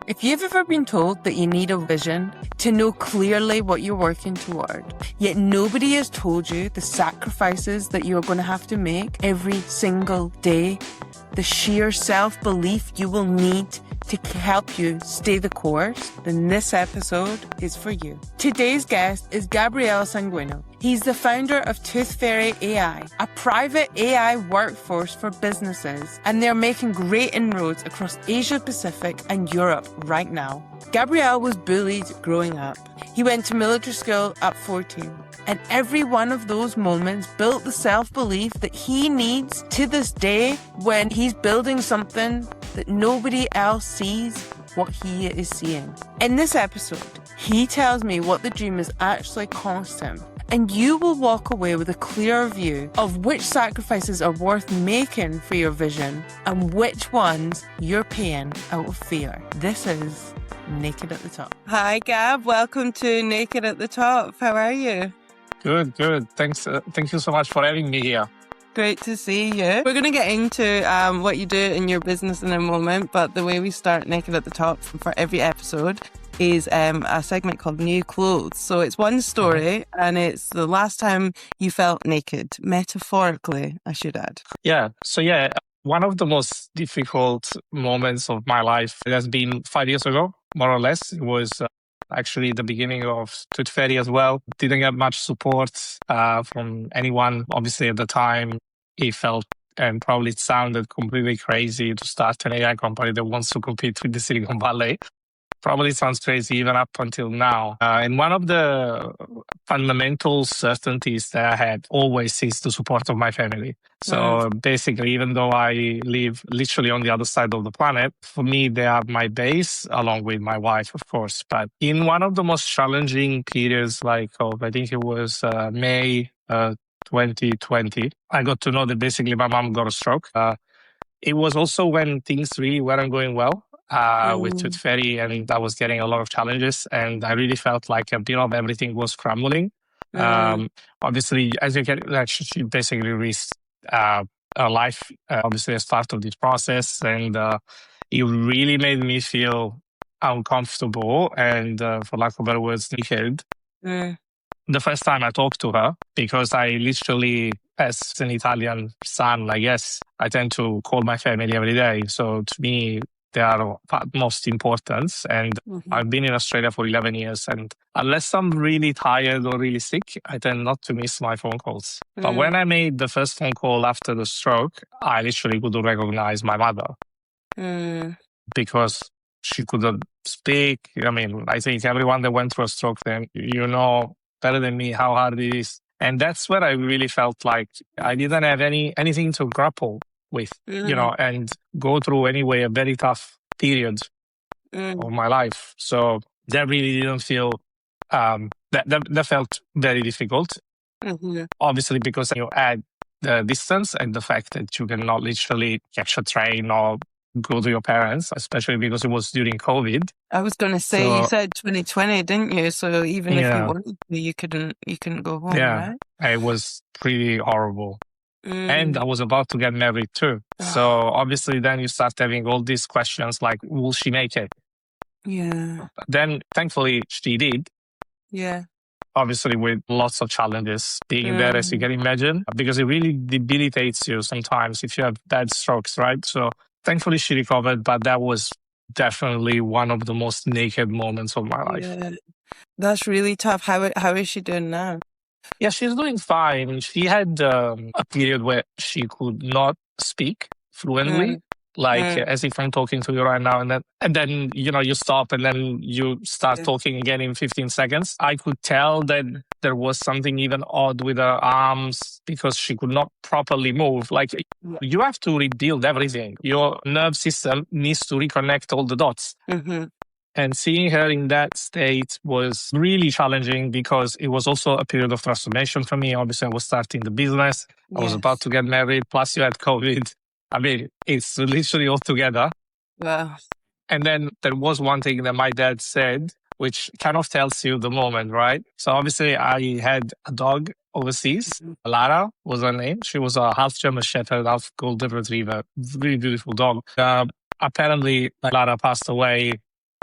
If you've ever been told that you need a vision to know clearly what you're working toward, yet nobody has told you the sacrifices that you're going to have to make every single day, the sheer self-belief you will need to help you stay the course, then this episode is for you. Today's guest is Gabriele Sanguigno. He's the founder of ToothFairy AI, a private AI workforce for businesses, and they're making great inroads across Asia Pacific and Europe right now. Gabriele was bullied growing up. He went to military school at 14, and every one of those moments built the self-belief that he needs to this day when he's building something that nobody else sees what he is seeing. In this episode, he tells me what the dream has actually cost him, and you will walk away with a clearer view of which sacrifices are worth making for your vision and which ones you're paying out of fear. This is Naked at the Top. Hi, Gab. Welcome to Naked at the Top. How are you? Good. Thanks. Thank you so much for having me here. Great to see you. We're going to get into what you do in your business in a moment, but the way we start Naked at the Top for every episode is a segment called New Clothes. So it's one story, and it's the last time you felt naked, metaphorically, I should add. Yeah. So one of the most difficult moments of my life has been 5 years ago, more or less. It was actually the beginning of ToothFairy as well. Didn't get much support from anyone. Obviously, at the time, it felt and probably it sounded completely crazy to start an AI company that wants to compete with the Silicon Valley. Probably sounds crazy even up until now. And one of the fundamental certainties that I had always is the support of my family. So basically, even though I live literally on the other side of the planet, for me, they are my base, along with my wife, of course. But in one of the most challenging periods, I think it was May 2020, I got to know that basically my mom got a stroke. It was also when things really weren't going well. With ToothFairy, and I was getting a lot of challenges, and I really felt like a bit of everything was crumbling. Obviously, as you can, she basically risked her life, obviously as part of this process, and it really made me feel uncomfortable and, for lack of better words, naked. The first time I talked to her, because I literally, as an Italian son, I guess, I tend to call my family every day. So to me, they are most important. And I've been in Australia for 11 years. And unless I'm really tired or really sick, I tend not to miss my phone calls. But when I made the first phone call after the stroke, I literally couldn't recognize my mother because she couldn't speak. I mean, I think everyone that went through a stroke, then you know better than me how hard it is. And that's where I really felt like I didn't have anything to grapple with, and go through anyway a very tough period of my life. So that really didn't feel, that felt very difficult. Obviously, because you add the distance and the fact that you cannot literally catch a train or go to your parents, especially because it was during COVID. I was going to say, you said 2020, didn't you? So even if you wanted to, you couldn't go home, right? It was pretty horrible. And I was about to get married too. So obviously then you start having all these questions like, will she make it? Yeah. Then thankfully she did. Yeah. Obviously with lots of challenges being there, as you can imagine, because it really debilitates you sometimes if you have bad strokes, right? So thankfully she recovered, but that was definitely one of the most naked moments of my life. Yeah. That's really tough. How is she doing now? Yeah, she's doing fine. She had a period where she could not speak fluently, as if I'm talking to you right now, and then you stop and then you start talking again in 15 seconds. I could tell that there was something even odd with her arms because she could not properly move. Like you have to rebuild everything. Your nerve system needs to reconnect all the dots. And seeing her in that state was really challenging because it was also a period of transformation for me. Obviously, I was starting the business. I was about to get married. Plus, you had COVID. I mean, it's literally all together. Wow. And then there was one thing that my dad said, which kind of tells you the moment, right? So obviously, I had a dog overseas. Lara was her name. She was a half German Shepherd, half Golden Retriever. Really beautiful dog. Apparently, Lara passed away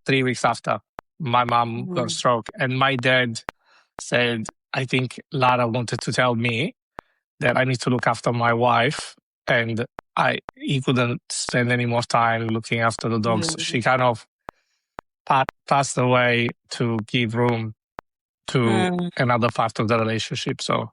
3 weeks after my mom got a stroke. And my dad said, I think Lara wanted to tell me that I need to look after my wife, and he couldn't spend any more time looking after the dogs. She kind of passed away to give room to another part of the relationship. So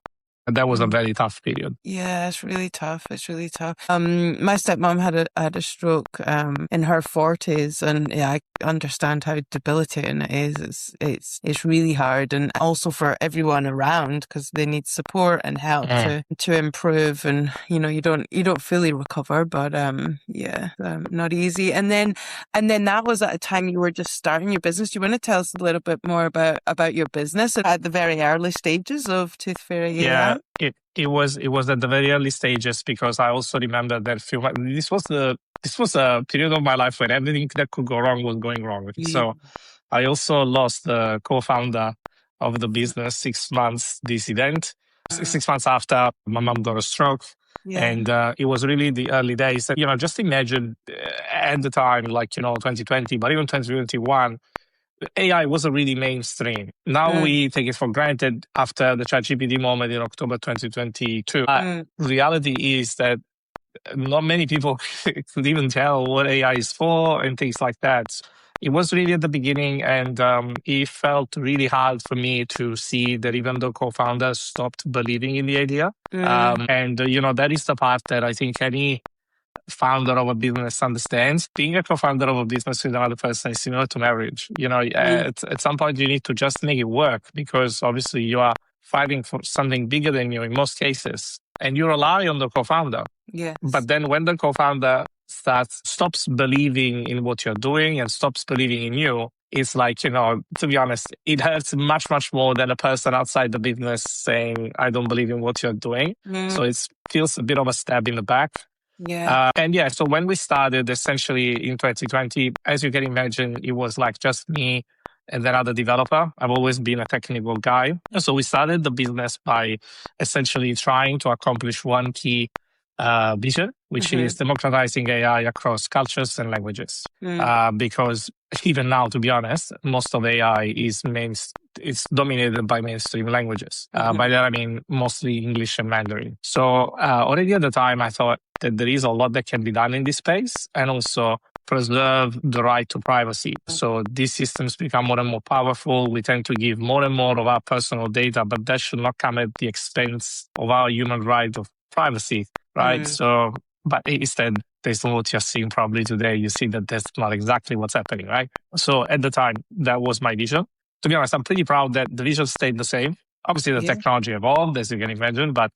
that was a very tough period. Yeah, it's really tough. It's really tough. My stepmom had a stroke in her 40s, and yeah, I understand how debilitating it is. It's really hard, and also for everyone around, because they need support and help to improve. And you know, you don't fully recover, but not easy. And then that was at a time you were just starting your business. Do you want to tell us a little bit more about your business at the very early stages of ToothFairy AI? Yeah, it was at the very early stages, because I also remember that this was a period of my life when everything that could go wrong was going wrong. So I also lost the co-founder of the business 6 months this event. 6 months after my mom got a stroke. And it was really the early days. You know, just imagine at the time, like, 2020, but even 2021, AI wasn't really mainstream. Now we take it for granted after the ChatGPT moment in October 2022. Reality is that not many people could even tell what AI is for and things like that. It was really at the beginning, and it felt really hard for me to see that even the co-founders stopped believing in the idea. That is the part that I think any founder of a business understands. Being a co-founder of a business with another person is similar to marriage. At some point you need to just make it work, because obviously you are fighting for something bigger than you in most cases, and you rely on the co-founder. Yes. But then when the co-founder stops believing in what you're doing and stops believing in you, it's like, to be honest, it hurts much, much more than a person outside the business saying, I don't believe in what you're doing. So it feels a bit of a stab in the back. So when we started essentially in 2020, as you can imagine, it was like just me and another developer. I've always been a technical guy. So we started the business by essentially trying to accomplish one key vision, which is democratizing AI across cultures and languages. Because even now, to be honest, most of AI is it's dominated by mainstream languages. By that, I mean mostly English and Mandarin. So already at the time, I thought that there is a lot that can be done in this space, and also preserve the right to privacy. So these systems become more and more powerful. We tend to give more and more of our personal data, but that should not come at the expense of our human right of privacy, right? So, but instead, based on what you're seeing probably today, you see that that's not exactly what's happening, right? So at the time, that was my vision. To be honest, I'm pretty proud that the vision stayed the same. Obviously, the technology evolved, as you can imagine, but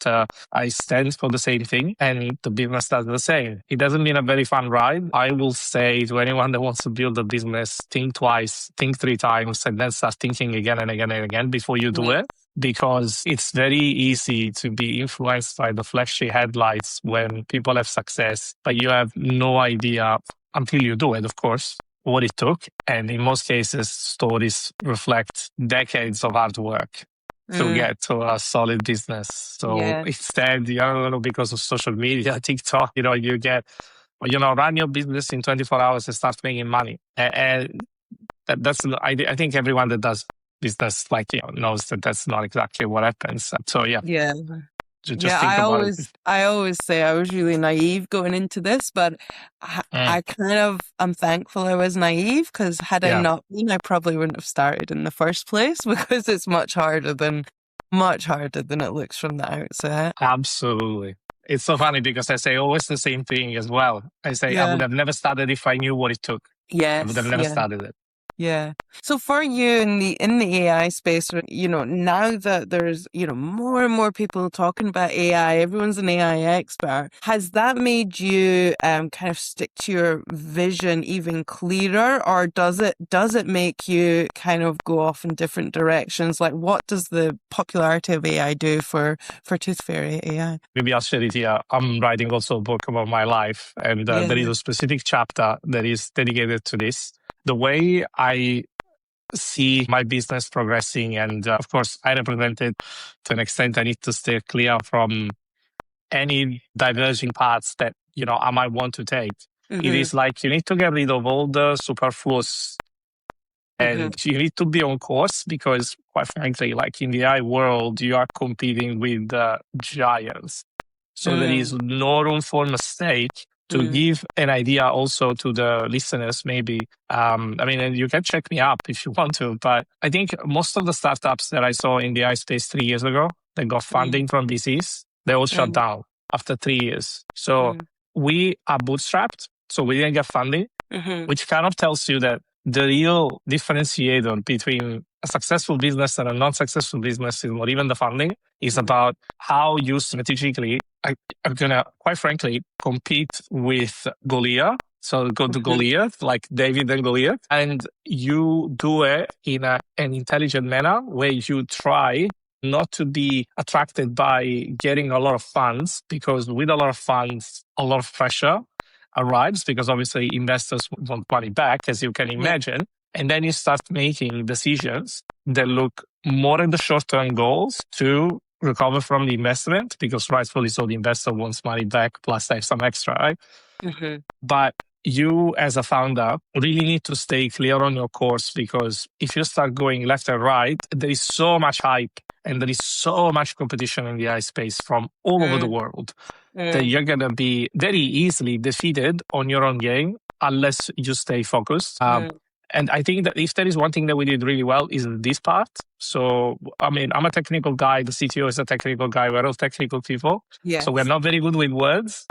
I stand for the same thing, and the business does the same. It doesn't mean a very fun ride. I will say to anyone that wants to build a business, think twice, think 3 times, and then start thinking again and again and again before you do it. Because it's very easy to be influenced by the flashy headlights when people have success, but you have no idea until you do it, of course, what it took. And in most cases, stories reflect decades of hard work to get to a solid business. So instead, because of social media, TikTok, you get, run your business in 24 hours and start making money. And I think everyone that does business knows that that's not exactly what happens. So just think about it. I always say I was really naive going into this, but I'm thankful I was naive, because had I not been, I probably wouldn't have started in the first place, because it's much harder than it looks from the outset. Absolutely. It's so funny, because I say always the same thing as well. I say I would have never started if I knew what it took. I would have never started it. Yeah. So for you in the AI space, now that there's, more and more people talking about AI, everyone's an AI expert. Has that made you kind of stick to your vision even clearer, or does it make you kind of go off in different directions? Like, what does the popularity of AI do for ToothFairy AI? Maybe I'll share it here. I'm writing also a book about my life, and there is a specific chapter that is dedicated to this. The way I see my business progressing, and of course, I represent it to an extent. I need to stay clear from any diverging paths that, I might want to take. It is like you need to get rid of all the superfluous And you need to be on course because, quite frankly, like in the AI world, you are competing with giants. So there is no room for mistake. To give an idea also to the listeners, maybe, I mean, and you can check me up if you want to, but I think most of the startups that I saw in the AI space 3 years ago that got funding from VCs, they all shut down after 3 years. So we are bootstrapped, so we didn't get funding, which kind of tells you that the real differentiator between a successful business and a non-successful business is not even the funding. It's about how you strategically are going to, quite frankly, compete with Goliath. So go to Goliath, like David and Goliath, and you do it in an intelligent manner where you try not to be attracted by getting a lot of funds, because with a lot of funds, a lot of pressure arrives, because obviously investors want money back, as you can imagine. And then you start making decisions that look more at the short-term goals to recover from the investment, because rightfully so, the investor wants money back plus have some extra, right? But you as a founder really need to stay clear on your course, because if you start going left and right, there is so much hype and there is so much competition in the AI space from all over the world that you're going to be very easily defeated on your own game unless you stay focused. And I think that if there is one thing that we did really well is this part. So, I mean, I'm a technical guy. The CTO is a technical guy. We're all technical people. So we're not very good with words.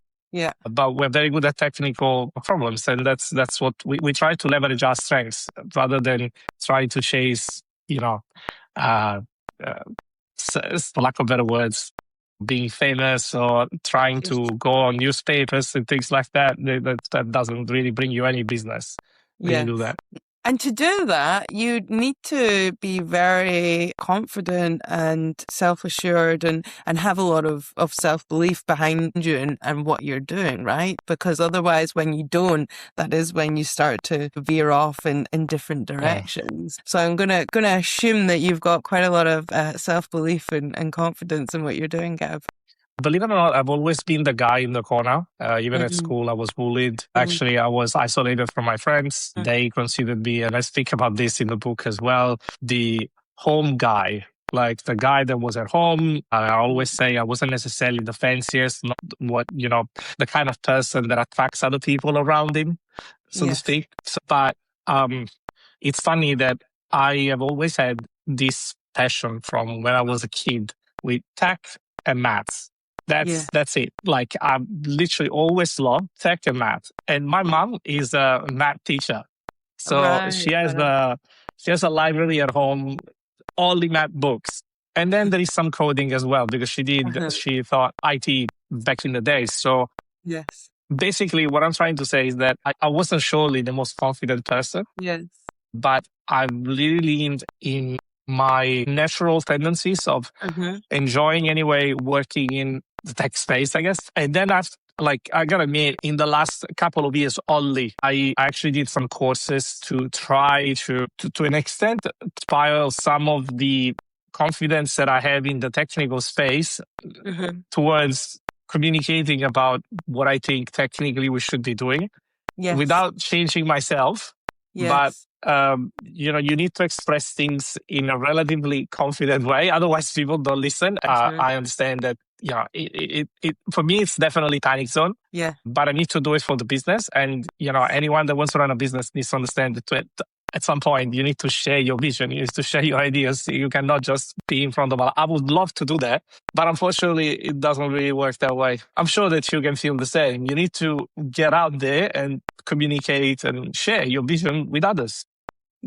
But we're very good at technical problems. And that's what we try to leverage our strengths rather than try to chase, for lack of better words, being famous or trying to go on newspapers and things like that. That doesn't really bring you any business when you do that. And to do that, you need to be very confident and self-assured and have a lot of self-belief behind you and what you're doing, right? Because otherwise, when you don't, that is when you start to veer off in different directions. So I'm gonna assume that you've got quite a lot of self-belief and confidence in what you're doing, Gab. Believe it or not, I've always been the guy in the corner. Even at school, I was bullied. Actually, I was isolated from my friends. They considered me, and I speak about this in the book as well, the home guy. Like the guy that was at home. I always say I wasn't necessarily the fanciest, not the kind of person that attracts other people around him, so to speak. But it's funny that I have always had this passion from when I was a kid with tech and maths. That's it. Like I literally always loved tech and math. And my mom is a math teacher. So she has a library at home, only math books. And then there is some coding as well, because she thought IT back in the day. So basically what I'm trying to say is that I wasn't surely the most confident person. But I really leaned in my natural tendencies of enjoying anyway working in the tech space, I guess. And then I gotta admit, in the last couple of years only, I actually did some courses to try to an extent spiral some of the confidence that I have in the technical space towards communicating about what I think technically we should be doing without changing myself. But you need to express things in a relatively confident way. Otherwise, people don't listen. I understand that. It for me, it's definitely panic zone. But I need to do it for the business. And anyone that wants to run a business needs to understand that at some point you need to share your vision. You need to share your ideas. You cannot just be in front of. I would love to do that, but unfortunately, it doesn't really work that way. I'm sure that you can feel the same. You need to get out there and communicate and share your vision with others.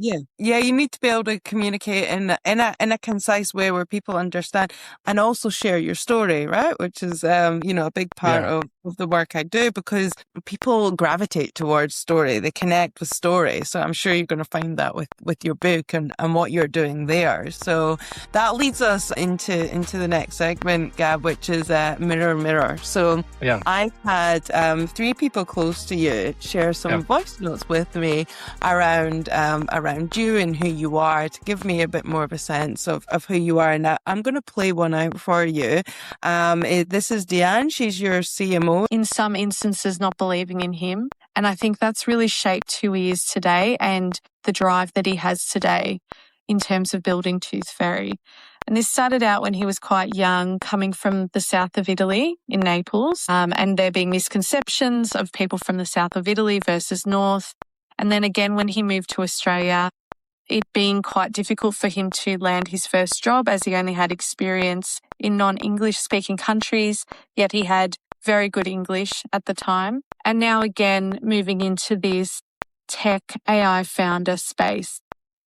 You need to be able to communicate in a concise way where people understand, and also share your story, right? Which is a big part of the work I do, because people gravitate towards story. They connect with story. So I'm sure you're going to find that with your book and what you're doing there. So that leads us into the next segment, Gab, which is mirror mirror. So I've had 3 people close to you share some voice notes with me around you and who you are, to give me a bit more of a sense of who you are. Now, I'm going to play one out for you. This is Dian. She's your CMO. In some instances, not believing in him And I think that's really shaped who he is today and the drive that he has today in terms of building ToothFairy. And this started out when he was quite young, coming from the south of Italy in Naples, and there being misconceptions of people from the south of Italy versus north. And then again, when he moved to Australia, it being quite difficult for him to land his first job as he only had experience in non-English speaking countries, yet he had very good English at the time. And now again, moving into this tech AI founder space.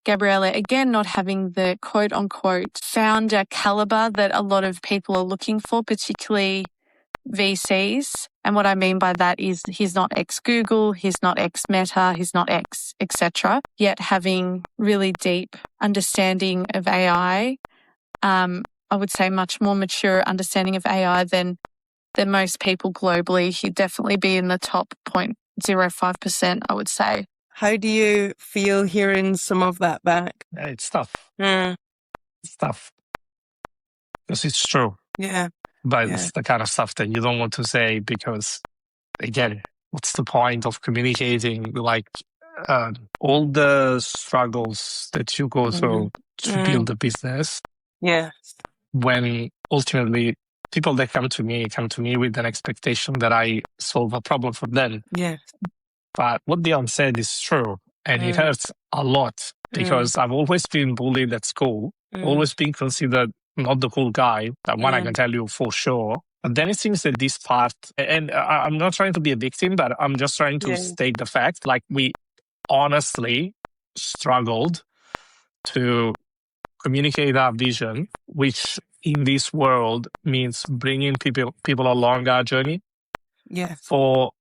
Gabriele, again, not having the quote-unquote founder caliber that a lot of people are looking for, particularly VCs. And what I mean by that is he's not ex-Google, he's not ex-Meta, he's not ex-etc. Yet having really deep understanding of AI, I would say much more mature understanding of AI than most people globally. He'd definitely be in the top 0.05%, I would say. How do you feel hearing some of that back? It's tough. It's tough. Because it's true. Yeah. But it's the kind of stuff that you don't want to say because, again, what's the point of communicating like all the struggles that you go through to build a business? Yeah. When ultimately people that come to me with an expectation that I solve a problem for them. Yeah. But what Dian said is true. And it hurts a lot because I've always been bullied at school, always been considered not the cool guy. That one I can tell you for sure. But then it seems that this part, and I'm not trying to be a victim, but I'm just trying to state the fact, like we honestly struggled to communicate our vision, which in this world means bringing people along our journey. Yeah. For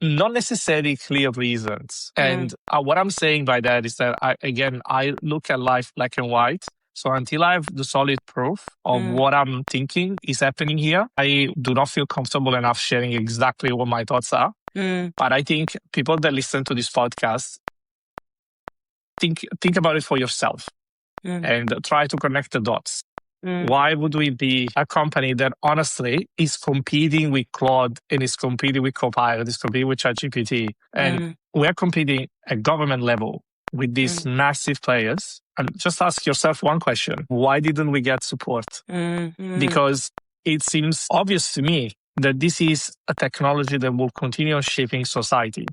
not necessarily clear reasons. And what I'm saying by that is that, I look at life black and white. So until I have the solid proof of what I'm thinking is happening here, I do not feel comfortable enough sharing exactly what my thoughts are. But I think people that listen to this podcast, think about it for yourself and try to connect the dots. Why would we be a company that honestly is competing with Claude and is competing with Copilot, is competing with ChatGPT, and we're competing at government level with these massive players? And just ask yourself one question. Why didn't we get support? Because it seems obvious to me that this is a technology that will continue shaping society.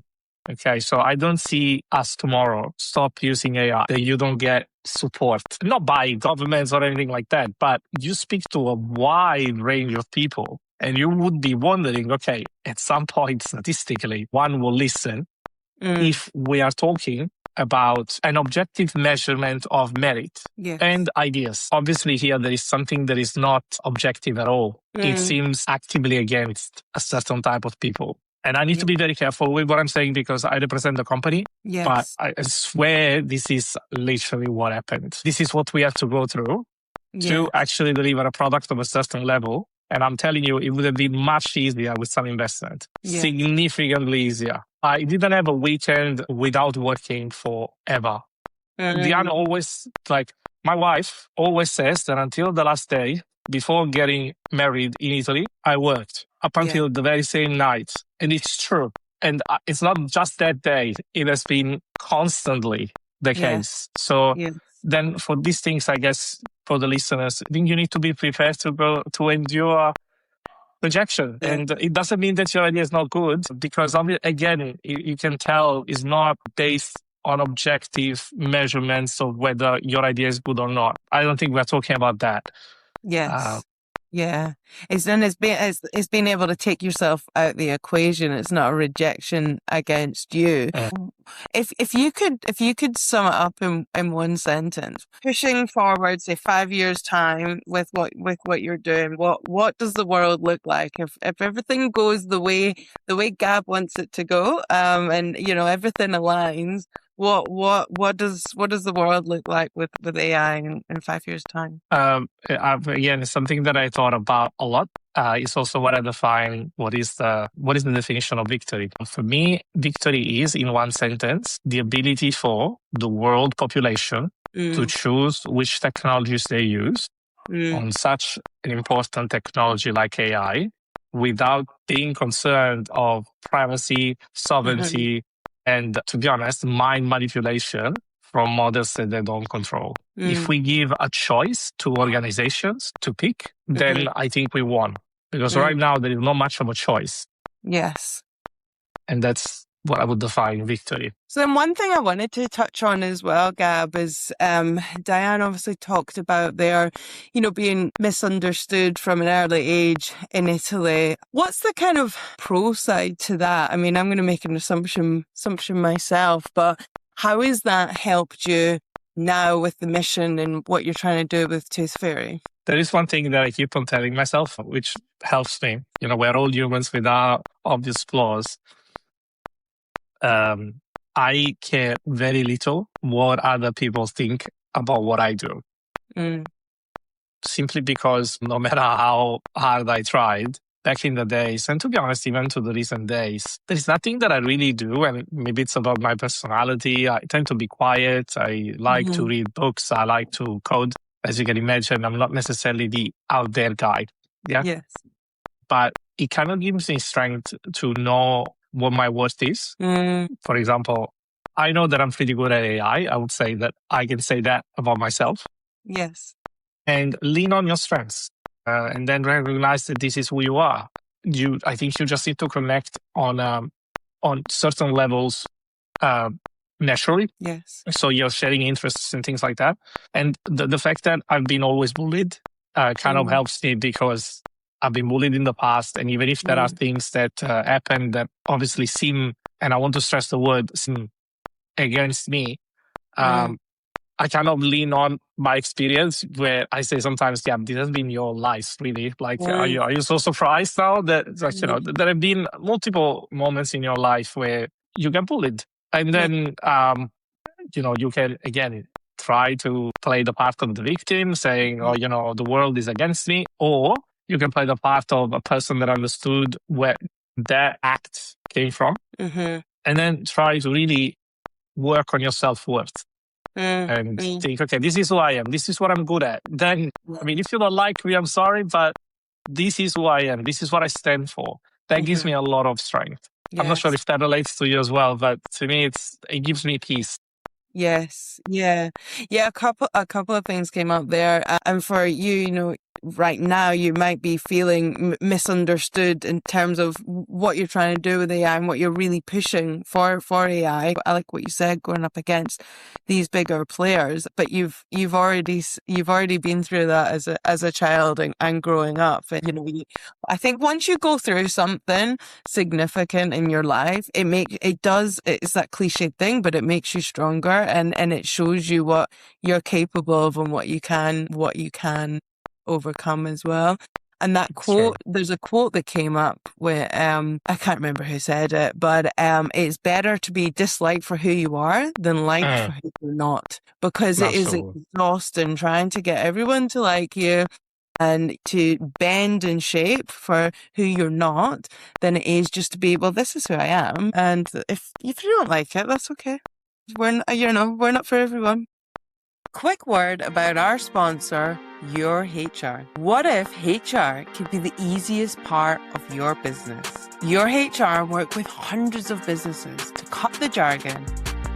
Okay, so I don't see us tomorrow stop using AI, that you don't get support, not by governments or anything like that, but you speak to a wide range of people and you would be wondering, okay, at some point, statistically, one will listen if we are talking about an objective measurement of merit and ideas. Obviously, here there is something that is not objective at all. It seems actively against a certain type of people. And I need to be very careful with what I'm saying because I represent the company. But I swear this is literally what happened. This is what we have to go through to actually deliver a product of a certain level. And I'm telling you, it would have been much easier with some investment. Significantly easier. I didn't have a weekend without working forever. Dian always, my wife always says that until the last day before getting married in Italy, I worked up until the very same night. And it's true. And it's not just that day. It has been constantly the case. So then for these things, I guess, for the listeners, I think you need to be prepared to endure rejection. And it doesn't mean that your idea is not good because, again, you can tell it's not based on objective measurements of whether your idea is good or not. I don't think we're talking about that. Yes. It's being able to take yourself out the equation. It's not a rejection against you. If you could sum it up in one sentence, pushing forward, say 5 years time with what you're doing, what does the world look like if everything goes the way Gab wants it to go, and everything aligns? What does the world look like with AI in 5 years time? Again, it's something that I thought about a lot. It's also what I define what is the definition of victory. For me, victory is, in one sentence, the ability for the world population to choose which technologies they use on such an important technology like AI without being concerned of privacy, sovereignty, and to be honest, mind manipulation from models that they don't control. If we give a choice to organizations to pick, then I think we won. Because right now there is not much of a choice. Yes. And that's what I would define victory. So then one thing I wanted to touch on as well, Gab, is Dian obviously talked about their, being misunderstood from an early age in Italy. What's the kind of pro side to that? I mean, I'm going to make an assumption myself, but how has that helped you now with the mission and what you're trying to do with ToothFairy? There is one thing that I keep on telling myself, which helps me. We're all humans with our obvious flaws. I care very little what other people think about what I do. Simply because no matter how hard I tried back in the days, and to be honest, even to the recent days, there's nothing that I really do. And maybe it's about my personality. I tend to be quiet. I like to read books. I like to code. As you can imagine, I'm not necessarily the out there guy. Yeah. Yes. But it kind of gives me strength to know what my worth is. For example, I know that I'm pretty good at AI. I would say that I can say that about myself. Yes. And lean on your strengths. And then recognize that this is who you are. I think you just need to connect on certain levels naturally. Yes. So you're sharing interests and things like that. And the fact that I've been always bullied kind of helps me, because I've been bullied in the past. And even if there are things that happen that obviously seem, and I want to stress the word, seem against me, I kind of lean on my experience, where I say sometimes, yeah, this has been your life, really. Like, are you so surprised now that, there have been multiple moments in your life where you get bullied? And then, you can, again, try to play the part of the victim, saying, the world is against me. Or you can play the part of a person that understood where that act came from. And then try to really work on your self-worth. And think, okay, this is who I am. This is what I'm good at. Then, if you don't like me, I'm sorry, but this is who I am. This is what I stand for. That gives me a lot of strength. Yes. I'm not sure if that relates to you as well, but to me, it gives me peace. Yes. Yeah. Yeah. A couple of things came up there. And for you, right now you might be feeling misunderstood in terms of what you're trying to do with AI and what you're really pushing for AI. I like what you said, going up against these bigger players, but you've already been through that as a child and growing up. And, I think once you go through something significant in your life, it's that cliched thing, but it makes you stronger, and it shows you what you're capable of and what you can overcome as well. And that quote, there's a quote that came up where I can't remember who said it, but it's better to be disliked for who you are than liked for who you're not, because it is exhausting trying to get everyone to like you and to bend and shape for who you're not than it is just to be, well, this is who I am, and if you don't like it, that's okay. We're not for everyone. Quick word about our sponsor, Your HR. What if HR could be the easiest part of your business? Your HR work with hundreds of businesses to cut the jargon,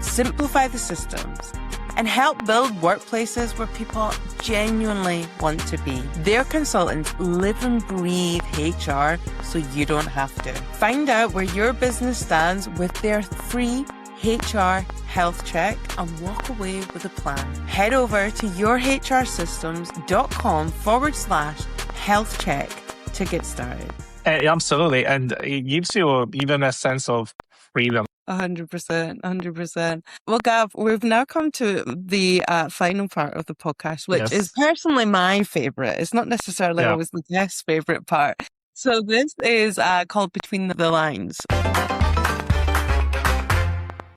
simplify the systems, and help build workplaces where people genuinely want to be. Their consultants live and breathe HR, so you don't have to. Find out where your business stands with their free HR health check and walk away with a plan. Head over to yourhrsystems.com/health check to get started. Absolutely. And it gives you even a sense of freedom. 100%. Well, Gab, we've now come to the final part of the podcast, which is personally my favorite. It's not necessarily always the guest's favorite part. So this is called Between the Lines.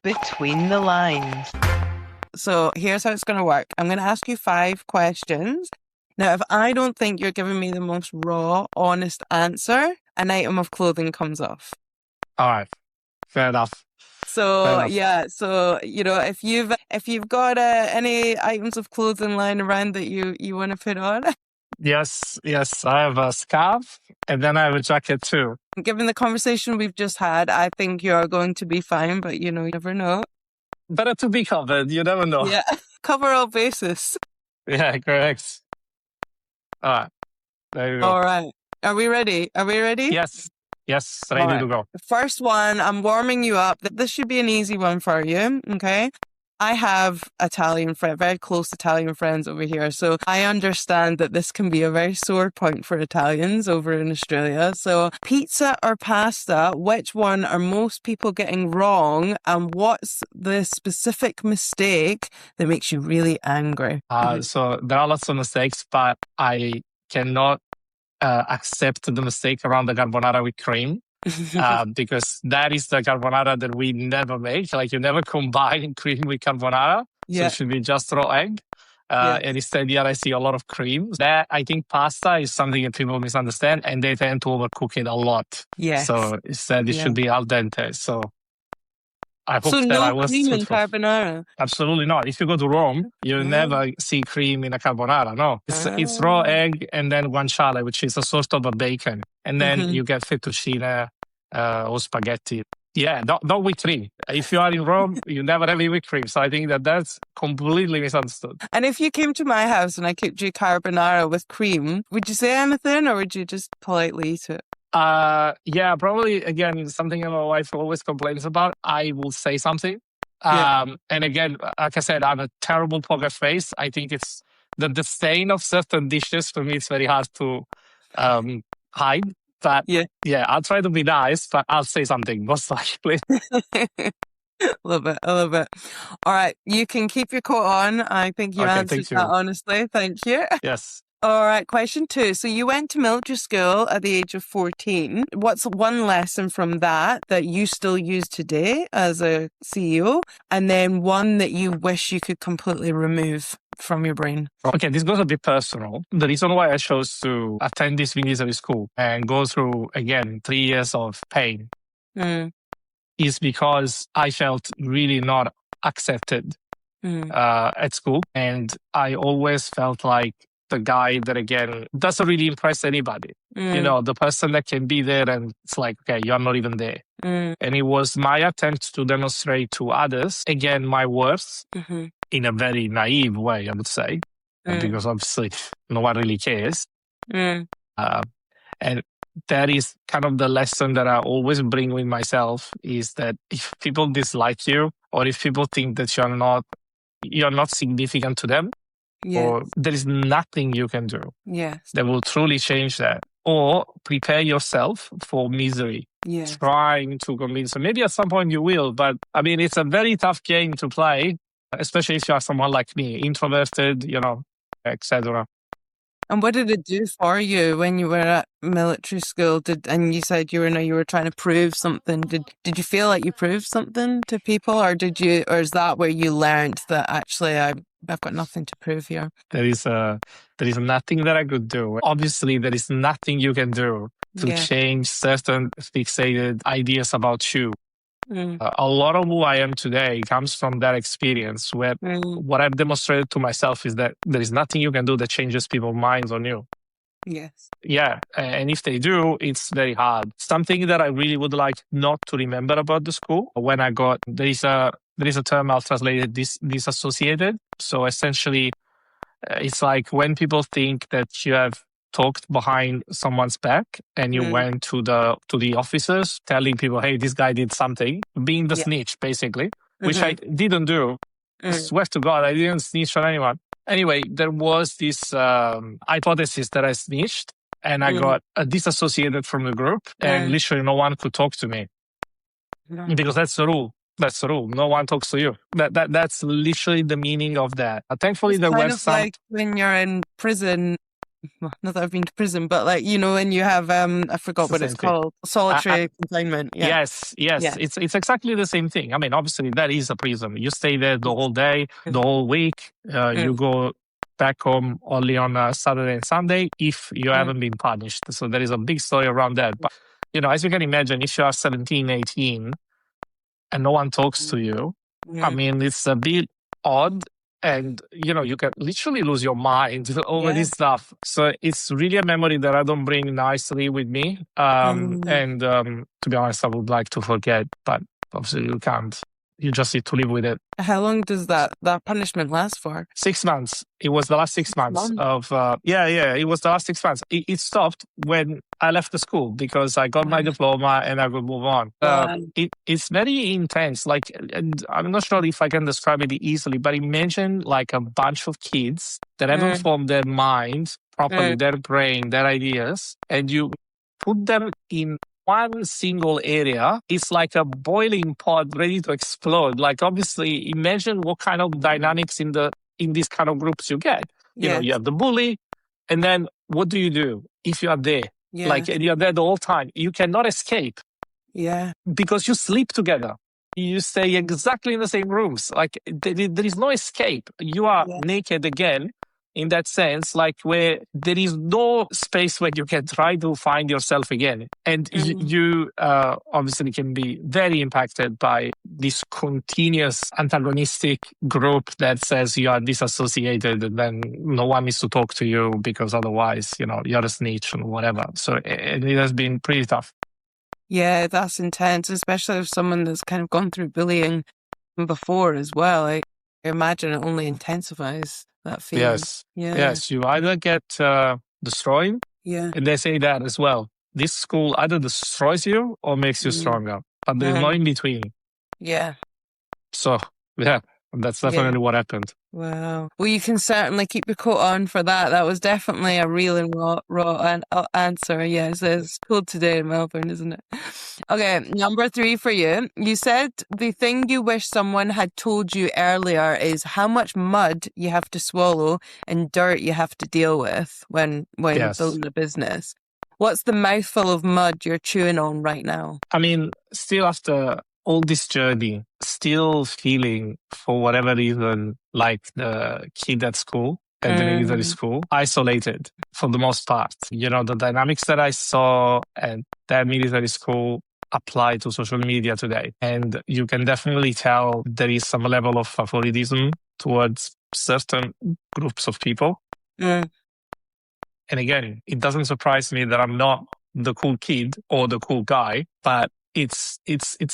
Between the lines. So here's how it's going to work. I'm going to ask you 5 questions. Now, if I don't think you're giving me the most raw, honest answer, an item of clothing comes off. All right. Fair enough. So if you've got any items of clothing lying around that you want to put on. Yes, yes. I have a scarf and then I have a jacket too. Given the conversation we've just had, I think you're going to be fine, but you never know. Better to be covered. You never know. Yeah. Cover all bases. Yeah, correct. All right. There you go. All right. Are we ready? Yes. Yes. Ready All right. to go. The first one, I'm warming you up. This should be an easy one for you. Okay. I have very close Italian friends over here. So I understand that this can be a very sore point for Italians over in Australia. So pizza or pasta, which one are most people getting wrong? And what's the specific mistake that makes you really angry? So there are lots of mistakes, but I cannot accept the mistake around the carbonara with cream. Because that is the carbonara that we never make. Like you never combine cream with carbonara. So it should be just raw egg. And instead here I see a lot of cream. That I think pasta is something that people misunderstand and they tend to overcook it a lot. Yes. So instead it should be al dente. So I hope So that no I was cream in truthful. carbonara? Absolutely not. If you go to Rome, you never see cream in a carbonara. No, it's raw egg and then guanciale, which is a sort of a bacon. And then you get fettuccine or spaghetti. Yeah, not with cream. If you are in Rome, you never have it with cream. So I think that that's completely misunderstood. And if you came to my house and I cooked you carbonara with cream, would you say anything or would you just politely eat it? Yeah, probably, again, something that my wife always complains about. I will say something. And again, like I said, I have a terrible poker face. I think it's the disdain of certain dishes for me. It's very hard to hide. But yeah, I'll try to be nice, but I'll say something most likely. Love it. I love it. All right. You can keep your coat on. I think you answered that honestly. Thank you. Yes. All right. Question 2. So you went to military school at the age of 14. What's one lesson from that you still use today as a CEO? And then one that you wish you could completely remove from your brain? Okay, this goes a bit personal. The reason why I chose to attend this military school and go through, again, 3 years of pain is because I felt really not accepted at school. And I always felt like the guy that, again, doesn't really impress anybody. The person that can be there and it's like, okay, you're not even there. And it was my attempt to demonstrate to others, again, my worth in a very naive way, I would say, because obviously no one really cares. And that is kind of the lesson that I always bring with myself is that if people dislike you or if people think that you're not significant to them, or there is nothing you can do that will truly change that. Or prepare yourself for misery, trying to convince them. Maybe at some point you will, but I mean, it's a very tough game to play, especially if you are someone like me, introverted, etc. And what did it do for you when you were at military school? And you said you were trying to prove something. Did you feel like you proved something to people, or is that where you learned that actually I've got nothing to prove here? There is nothing that I could do. Obviously, there is nothing you can do to change certain fixated ideas about you. A lot of who I am today comes from that experience where what I've demonstrated to myself is that there is nothing you can do that changes people's minds on you. Yes. Yeah. And if they do, it's very hard. Something that I really would like not to remember about the school there is a term I'll translate it, disassociated. So essentially, it's like when people think that you have talked behind someone's back and you went to the officers telling people, hey, this guy did something, being the snitch, basically, which I didn't do. I swear to God, I didn't snitch on anyone. Anyway, there was this hypothesis that I snitched and I got disassociated from the group and literally no one could talk to me because that's the rule. That's the rule. No one talks to you. That's literally the meaning of that. Thankfully, there were some... like when you're in prison. Well, not that I've been to prison, but when you have I forgot what it's called, solitary confinement. Yes. It's exactly the same thing. I mean, obviously that is a prison. You stay there the whole day, the whole week. You go back home only on Saturday and Sunday if you haven't been punished. So there is a big story around that. But as you can imagine, if you are 17, 18, and no one talks to you, I mean, it's a bit odd And, you can literally lose your mind over this stuff. So it's really a memory that I don't bring nicely with me. And to be honest, I would like to forget, but obviously you can't. You just need to live with it. How long does that punishment last for? 6 months. It was the last 6 months of, it was the last 6 months. It stopped when I left the school because I got my diploma and I could move on. It's very intense. Like, and I'm not sure if I can describe it easily, but imagine like a bunch of kids that haven't formed their mind properly, their brain, their ideas, and you put them in one single area. It's like a boiling pot ready to explode. Like, obviously, imagine what kind of dynamics in these kind of groups you get. You have the bully, and then what do if you are there? Like, and you're there the whole time. You cannot escape. Yeah. Because you sleep together. You stay exactly in the same rooms. Like, there is no escape. You are naked again. In that sense, like where there is no space where you can try to find yourself again. And you obviously can be very impacted by this continuous antagonistic group that says you are disassociated and then no one needs to talk to you because otherwise, you're a snitch or whatever. So it has been pretty tough. Yeah, that's intense, especially if someone that's kind of gone through bullying before as well. I imagine it only intensifies that feeling. Yes, you either get destroyed, and they say that as well. This school either destroys you or makes you stronger, but there's no in between. Yeah. So, that's definitely what happened. Wow. Well, you can certainly keep your coat on for that. That was definitely a real and raw answer. Yes, it's cold today in Melbourne, isn't it? Okay, number 3 for you. You said the thing you wish someone had told you earlier is how much mud you have to swallow and dirt you have to deal with when building a business. What's the mouthful of mud you're chewing on right now? I mean, still after all this journey, still feeling for whatever reason like the kid at school, at the military school, isolated for the most part. The dynamics that I saw at that military school apply to social media today. And you can definitely tell there is some level of favoritism towards certain groups of people. And again, it doesn't surprise me that I'm not the cool kid or the cool guy, but it's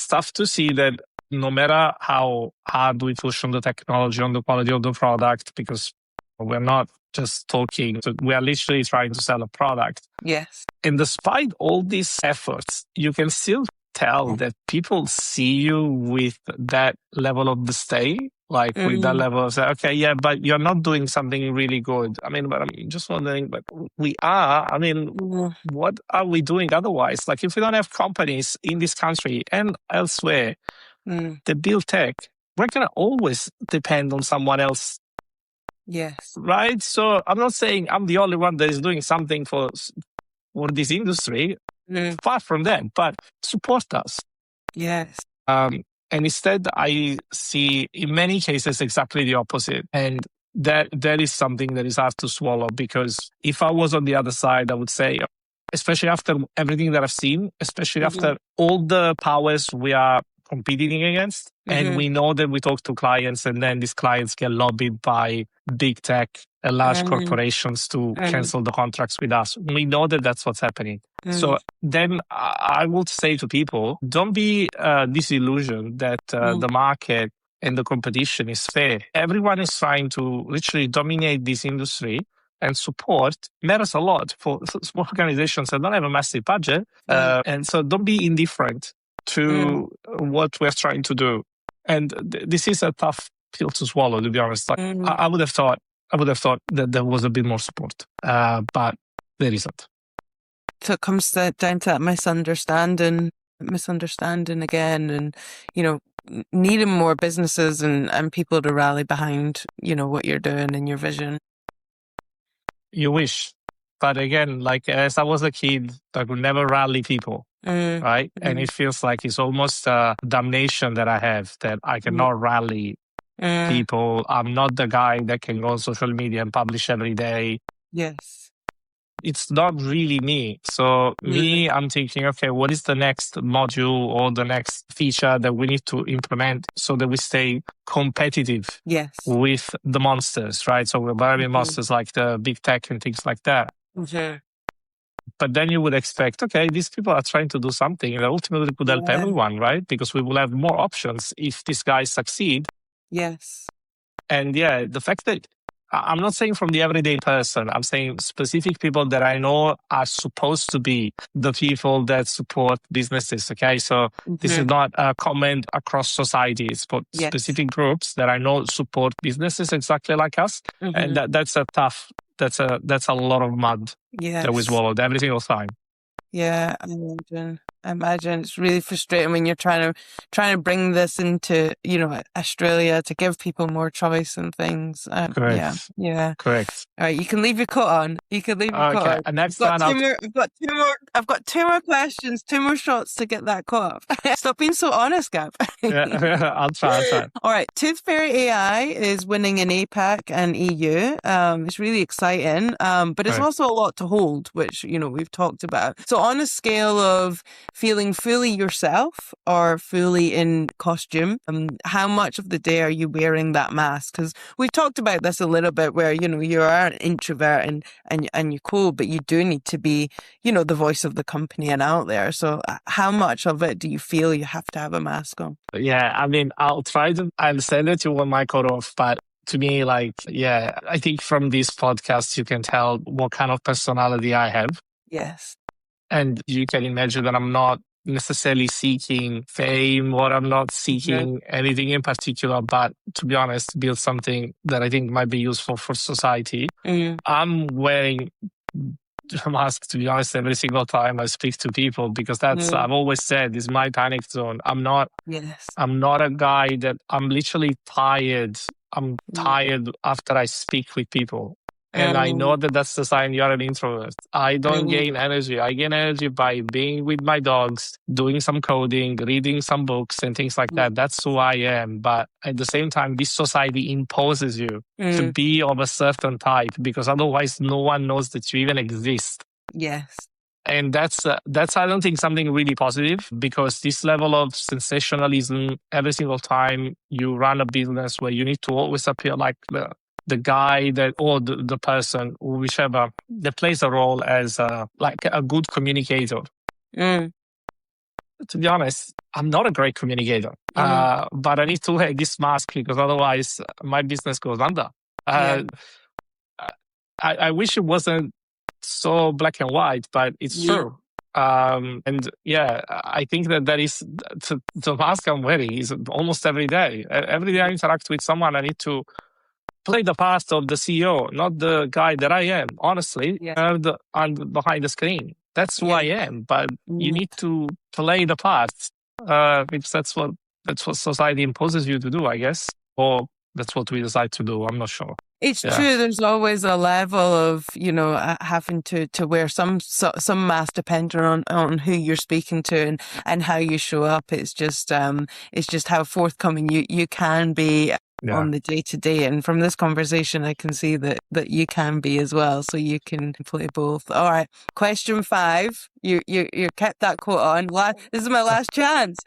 tough to see that no matter how hard we push on the technology, on the quality of the product, because we're not just talking, we are literally trying to sell a product. Yes. And despite all these efforts, you can still tell that people see you with that level of disdain, like with that level of, say, okay, yeah, but you're not doing something really good. I mean, but I'm just wondering, but we are. I mean, what are we doing otherwise? Like, if we don't have companies in this country and elsewhere that build tech, we're going to always depend on someone else. Yes. Right? So I'm not saying I'm the only one that is doing something for this industry. Far from that, but support us. Yes. And instead, I see in many cases exactly the opposite. And that is something that is hard to swallow, because if I was on the other side, I would say, especially after everything that I've seen, especially after all the powers we are competing against, and we know that we talk to clients and then these clients get lobbied by big tech and large corporations to cancel the contracts with us. We know that that's what's happening. So then I would say to people, don't be disillusioned that the market and the competition is fair. Everyone is trying to literally dominate this industry, and support matters a lot for small organizations that don't have a massive budget. And so don't be indifferent to what we're trying to do. And this is a tough pill to swallow, to be honest. Like, I would have thought that there was a bit more support, but there isn't. So it comes down to that misunderstanding again, and needing more businesses and people to rally behind what you're doing and your vision. You wish, but again, like, as I was a kid, I could never rally people. Right? And it feels like it's almost a damnation that I have, that I cannot rally people. I'm not the guy that can go on social media and publish every day. Yes. it's not really me. So me, I'm thinking, okay, what is the next module or the next feature that we need to implement so that we stay competitive Yes. with the monsters, right? So we're battling monsters like the big tech and things like that. But then you would expect, okay, these people are trying to do something and ultimately could help everyone, right? Because we will have more options if these guys succeed. Yes. And the fact that I'm not saying from the everyday person, I'm saying specific people that I know are supposed to be the people that support businesses. Okay. So this is not a comment across society. It's for specific groups that I know support businesses exactly like us. And that's that's a lot of mud that we swallowed every single time. Yeah, I imagine it's really frustrating when you're trying to bring this into, Australia to give people more choice and things. Correct. Yeah. Correct. All right, you can leave your coat on. Okay. And next one, I've got two more questions, two more shots to get that coat off. Stop being so honest, Gab. Yeah, I'll try. All right, ToothFairy AI is winning in APAC and EU. It's really exciting, but it's also a lot to hold, which we've talked about. So on a scale of feeling fully yourself or fully in costume, how much of the day are you wearing that mask? Because we've talked about this a little bit, where you are an introvert and you're cool, but you do need to be the voice of the company and out there. So how much of it do you feel you have to have a mask on? Yeah, I mean, I'll send it to one my cut off, but to me, I think from this podcast, you can tell what kind of personality I have. Yes. And you can imagine that I'm not necessarily seeking fame or I'm not seeking anything in particular, but to be honest, build something that I think might be useful for society. I'm wearing a mask, to be honest, every single time I speak to people, because I've always said, is my panic zone. I'm not a guy that I'm literally tired. I'm tired after I speak with people. And I know that that's the sign you're an introvert. I don't gain energy. I gain energy by being with my dogs, doing some coding, reading some books and things like that. That's who I am. But at the same time, this society imposes you to be of a certain type, because otherwise no one knows that you even exist. Yes. And that's I don't think something really positive, because this level of sensationalism every single time you run a business where you need to always appear like the guy or the person, or whichever, that plays a role as a good communicator. To be honest, I'm not a great communicator, but I need to wear this mask because otherwise my business goes under. I wish it wasn't so black and white, but it's true. And I think that is the mask I'm wearing is almost every day. Every day I interact with someone, I need to play the part of the CEO, not the guy that I am, honestly, and behind the screen. That's who I am, but you need to play the part, because that's what society imposes you to do, I guess, or that's what we decide to do. I'm not sure. It's true. There's always a level of, having to wear some mask depending on who you're speaking to and how you show up. It's just how forthcoming you can be on the day-to-day. And from this conversation, I can see that you can be as well. So you can play both. All right. Question 5. You kept that quote on. This is my last chance.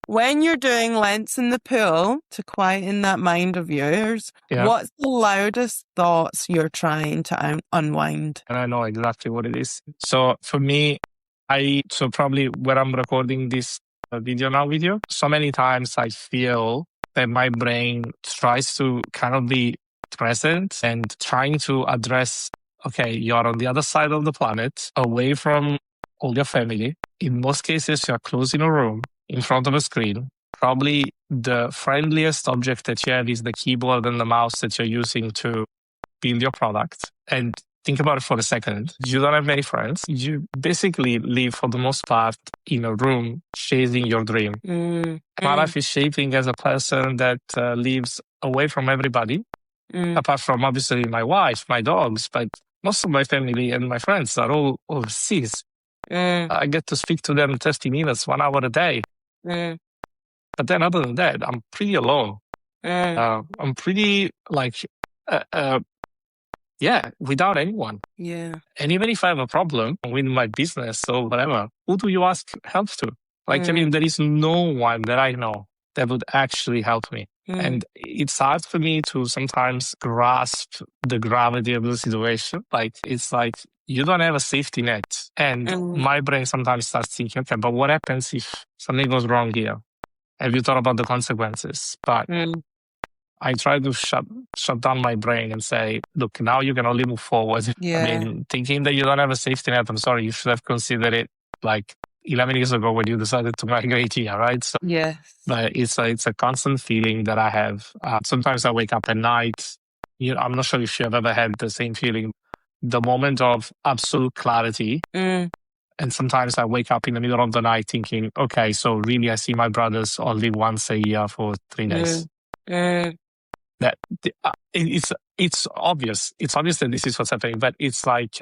When you're doing lengths in the pool to quieten that mind of yours, what's the loudest thoughts you're trying to unwind? And I know exactly what it is. So for me, probably where I'm recording this video now with you, so many times I feel that my brain tries to kind of be present and trying to address, okay, you're on the other side of the planet, away from all your family. In most cases, you're closed in a room, in front of a screen. Probably the friendliest object that you have is the keyboard and the mouse that you're using to build your product. And think about it for a second. You don't have many friends. You basically live, for the most part, in a room chasing your dream. My life is shaping as a person that lives away from everybody, apart from obviously my wife, my dogs, but most of my family and my friends are all overseas. I get to speak to them 30 minutes, 1 hour a day. But then other than that, I'm pretty alone. I'm pretty without anyone. Yeah. And even if I have a problem with my business or whatever, who do you ask help to? Like, I mean, there is no one that I know that would actually help me. And it's hard for me to sometimes grasp the gravity of the situation. Like, it's like you don't have a safety net. And my brain sometimes starts thinking, okay, but what happens if something goes wrong here? Have you thought about the consequences? But I try to shut down my brain and say, look, now you can only move forward. Yeah. I mean, thinking that you don't have a safety net, I'm sorry, you should have considered it like 11 years ago when you decided to migrate here, right? So, Yes. but it's a constant feeling that I have. Sometimes I wake up at night. I'm not sure if you have ever had the same feeling, the moment of absolute clarity. And sometimes I wake up in the middle of the night thinking, okay, so really I see my brothers only once a year for 3 days. That it's obvious. It's obvious that this is what's happening, but it's like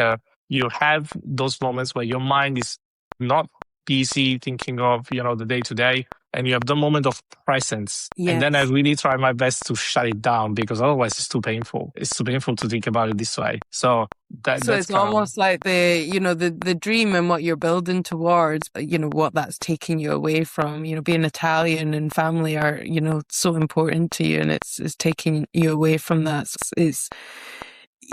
you have those moments where your mind is not busy thinking of the day to day, and you have the moment of presence. Yes. And then I really try my best to shut it down because otherwise it's too painful. It's too painful to think about it this way. So that's it's almost like the dream and what you're building towards, what that's taking you away from, being Italian and family are, so important to you, and it's taking you away from that.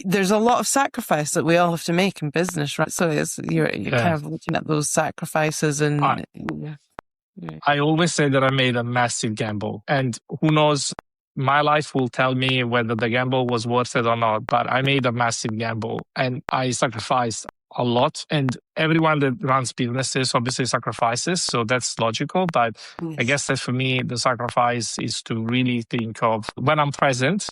There's a lot of sacrifice that we all have to make in business, right? So you're kind of looking at those sacrifices and I always say that I made a massive gamble, and who knows, my life will tell me whether the gamble was worth it or not, but I made a massive gamble and I sacrificed a lot. And everyone that runs businesses obviously sacrifices, so that's logical. But I guess that for me, the sacrifice is to really think of when I'm present,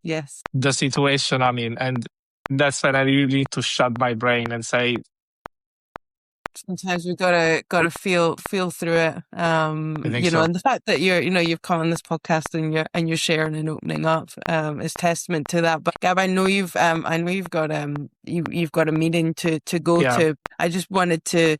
the situation I'm in. And that's when I really need to shut my brain and say, sometimes we've gotta feel through it. and the fact that you've come on this podcast and you're sharing and opening up is testament to that. But Gab, I know you've got a meeting to go to. I just wanted to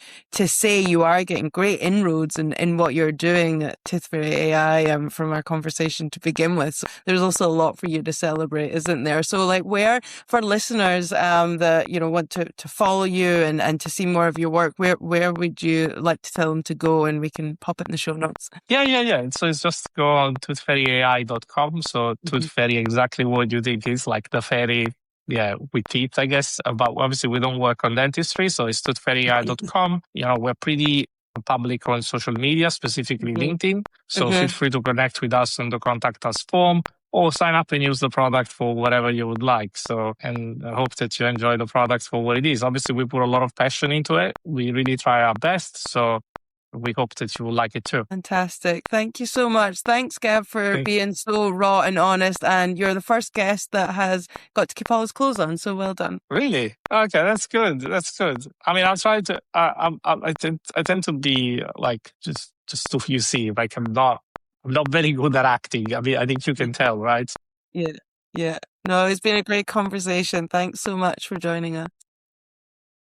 say you are getting great inroads in what you're doing at ToothFairy AI from our conversation to begin with. So there's also a lot for you to celebrate, isn't there? So like, where for listeners that want to follow you and to see more of your work, where would you like to tell them to go, and we can pop it in the show notes? Yeah. So it's just go on toothfairyai.com. So ToothFairy, exactly what you think is like the fairy, with teeth, I guess. But obviously we don't work on dentistry, so it's toothfairyai.com. We're pretty public on social media, specifically LinkedIn. So feel free to connect with us on the contact us form, or sign up and use the product for whatever you would like. So, and I hope that you enjoy the product for what it is. Obviously, we put a lot of passion into it. We really try our best. So we hope that you will like it too. Fantastic. Thank you so much. Thanks, Gab, for being so raw and honest. And you're the first guest that has got to keep all his clothes on. So well done. Really? Okay, that's good. That's good. I mean, I'll try to, I tend to be like, just to you see, like I'm not very good at acting. I mean, I think you can tell, right? Yeah. No, it's been a great conversation. Thanks so much for joining us.